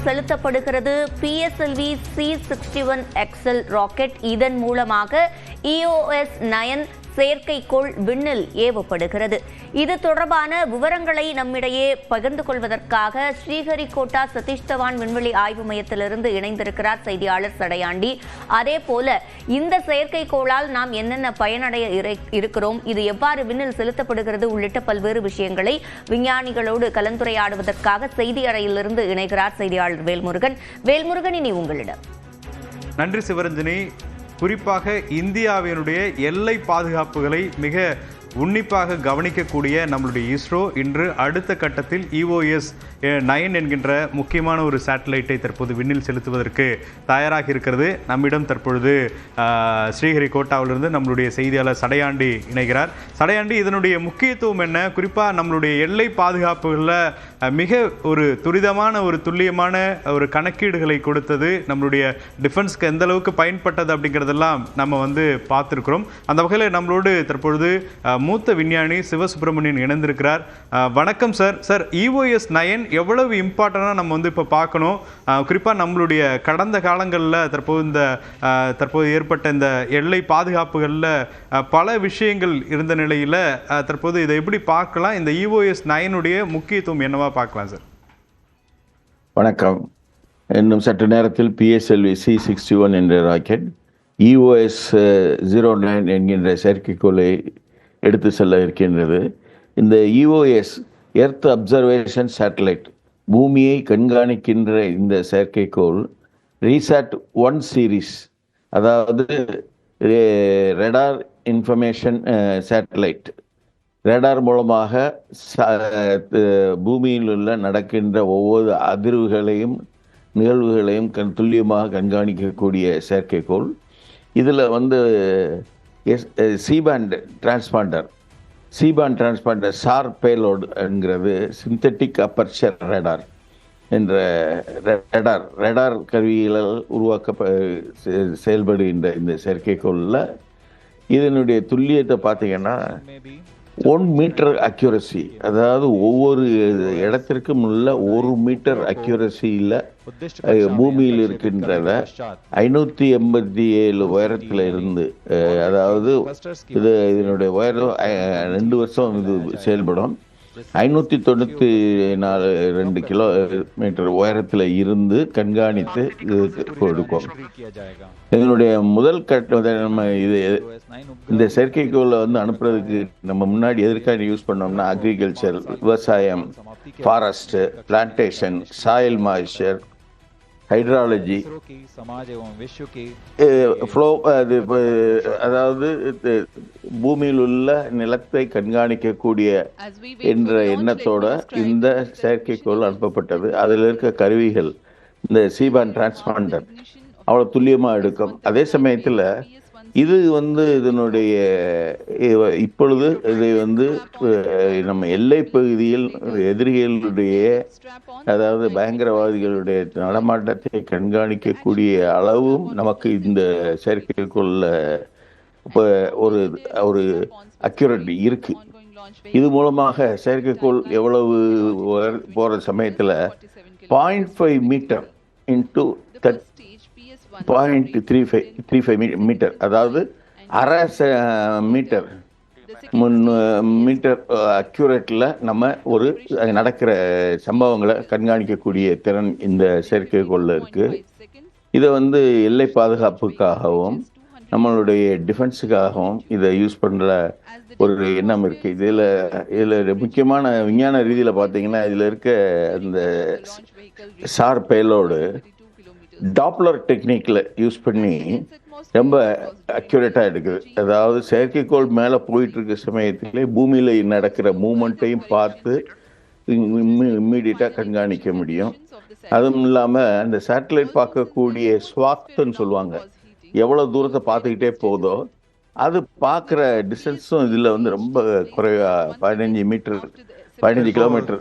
செலுத்தப்படுகிறது PSLV C61XL rocket. இதன் மூலமாக EOS-9 செயற்கைக்கோள் விண்ணில் ஏவப்படுகிறது. இது தொடர்பான விவரங்களை நம்மிடையே பகிர்ந்து கொள்வதற்காக ஸ்ரீஹரிகோட்டா சதீஷ் தவான் விண்வெளி ஆய்வு மையத்திலிருந்து இணைந்திருக்கிறார் செய்தியாளர் சடையாண்டி. அதே போல இந்த செயற்கைக்கோளால் நாம் என்னென்ன பயனடைய இருக்கிறோம், இது எவ்வாறு விண்ணில் செலுத்தப்படுகிறது உள்ளிட்ட பல்வேறு விஷயங்களை விஞ்ஞானிகளோடு கலந்துரையாடுவதற்காக செய்தி அறையிலிருந்து இணைகிறார் செய்தியாளர் வேல்முருகன். வேல்முருகன், இனி உங்களிடம். நன்றி சிவரஞ்சனி. குறிப்பாக இந்தியாவினுடைய எல்லை பாதுகாப்புகளை மிக உன்னிப்பாக கவனிக்கக்கூடிய நம்மளுடைய இஸ்ரோ இன்று அடுத்த கட்டத்தில் EOS-9 என்கின்ற முக்கியமான ஒரு சேட்டலைட்டை தற்போது விண்ணில் செலுத்துவதற்கு தயாராக இருக்கிறது. நம்மிடம் தற்பொழுது ஸ்ரீஹரிகோட்டாவிலிருந்து நம்மளுடைய செய்தியாளர் சடையாண்டி இணைகிறார். சடையாண்டி, இதனுடைய முக்கியத்துவம் என்ன? குறிப்பாக நம்மளுடைய எல்லை பாதுகாப்புகளில் மிக ஒரு துரிதமான ஒரு துல்லியமான ஒரு கணக்கீடுகளை கொடுத்தது நம்மளுடைய டிஃபென்ஸ்க்கு எந்த அளவுக்கு பயன்பட்டது அப்படிங்கிறதெல்லாம் நம்ம பார்த்துருக்கிறோம். அந்த வகையில் நம்மளோடு தற்பொழுது மூத்த விஞ்ஞானி சிவசுப்பிரமணியன் இணைந்திருக்கிறார். வணக்கம் சார். சார், EOS-9 எவ்வளவு இம்பார்ட்டண்டாக நம்ம இப்போ பார்க்கணும்? குறிப்பாக நம்மளுடைய கடந்த காலங்களில் தற்போது ஏற்பட்ட இந்த எல்லை பாதுகாப்புகளில் பல விஷயங்கள் இருந்த நிலையில் தற்போது இதை எப்படி பார்க்கலாம்? இந்த EOS-9 முக்கியத்துவம் என்னவா பார்க்கலாம் சார்? வணக்கம். இன்னும் சற்று நேரத்தில் PSLV C61 என்ற ராக்கெட் EOS-09 என்கின்ற செயற்கைக்கோளை எடுத்து செல்ல இருக்கின்றது. இந்த EOS எர்த் அப்சர்வேஷன் சேட்டலைட், பூமியை கண்காணிக்கின்ற இந்த செயற்கைக்கோள் RISAT-1 சீரீஸ், அதாவது ரேடார் இன்ஃபர்மேஷன் சேட்டலைட், ரேடார் மூலமாக பூமியில் உள்ள நடக்கின்ற ஒவ்வொரு அதிர்வுகளையும் நிகழ்வுகளையும் துல்லியமாக கண்காணிக்கக்கூடிய செயற்கைக்கோள். இதில் C-band டிரான்ஸ்பாண்டர் SAR பேலோடு என்கிறது சிந்தட்டிக் அப்பர்ச்சர் ரேடார் என்ற ரேடார் கருவிகளால் செயல்படுகின்ற இந்த செயற்கைக்கோளில் இதனுடைய துல்லியத்தை பார்த்தீங்கன்னா 1 மீட்டர் அக்யூரசி, அதாவது ஒவ்வொரு இடத்திற்கும் உள்ள 1 மீட்டர் அக்யூரசியில் பூமியில் இருக்கின்றத 587 உயரத்தில் இருந்து, அதாவது இதனுடைய உயரம் 2 வருஷம் இது செயல்படும். 594 கிலோமீட்டர் உயரத்தில் இருந்து கண்காணித்து கொடுக்கும். இதனுடைய முதல் கட்டம் இந்த செயற்கைக்கோளை அனுப்புறதுக்கு நம்ம முன்னாடி எதற்காக யூஸ் பண்ணோம்னா அக்ரிகல்ச்சர், விவசாயம், forest, plantation, soil moisture, hydrology, flow, அதாவது பூமியில் உள்ள நிலத்தை கண்காணிக்கக்கூடிய என்ற எண்ணத்தோட இந்த செயற்கைக்கோள் அனுப்பப்பட்டது. அதில் இருக்க கருவிகள் இந்த C-band டிரான்ஸ்பாண்டர் அவ்வளோ துல்லியமாக எடுக்கும். அதே சமயத்தில் இது இதனுடைய இப்பொழுது இதை நம்ம எல்லை பகுதியில் எதிரிகளுடைய, அதாவது பயங்கரவாதிகளுடைய நடமாட்டத்தை கண்காணிக்கக்கூடிய அளவும் நமக்கு இந்த செயற்கைக்கோளில் ஒரு அக்யூரேட்டி இருக்கு. இது மூலமாக செயற்கைக்கோள் எவ்வளவு போகிற சமயத்தில் 0.5 மீட்டர் இன்ட்டு 0.35 மீட்டர், அதாவது அரை மீட்டர் மீட்டர் அக்யூரேட்டில் நம்ம நடக்கிற சம்பவங்களை கண்காணிக்கக்கூடிய திறன் இந்த செயற்கைக்கோளில் இருக்குது. இதை எல்லை பாதுகாப்புக்காகவும் நம்மளுடைய டிஃபென்ஸுக்காகவும் இதை யூஸ் பண்ணுற ஒரு எண்ணம் இருக்குது. இதில் முக்கியமான விஞ்ஞான ரீதியில் பார்த்தீங்கன்னா இதில் இருக்க அந்த SAR பேலோடு டாப்லர் டெக்னிக்கில் யூஸ் பண்ணி ரொம்ப அக்யூரேட்டாக எடுக்குது. அதாவது செயற்கைக்கோள் மேலே போயிட்டு இருக்க சமயத்திலே பூமியில் நடக்கிற மூமெண்ட்டையும் பார்த்து இம்மீடியட்டாக கண்காணிக்க முடியும். அதுவும் இல்லாமல் அந்த சேட்டலைட் பார்க்கக்கூடிய ஸ்வாத்துன்னு சொல்லுவாங்க, எவ்வளோ தூரத்தை பார்த்துக்கிட்டே போதோ அது பார்க்குற டிஸ்டன்ஸும் இதில் ரொம்ப குறைவாக 15 கிலோமீட்டர்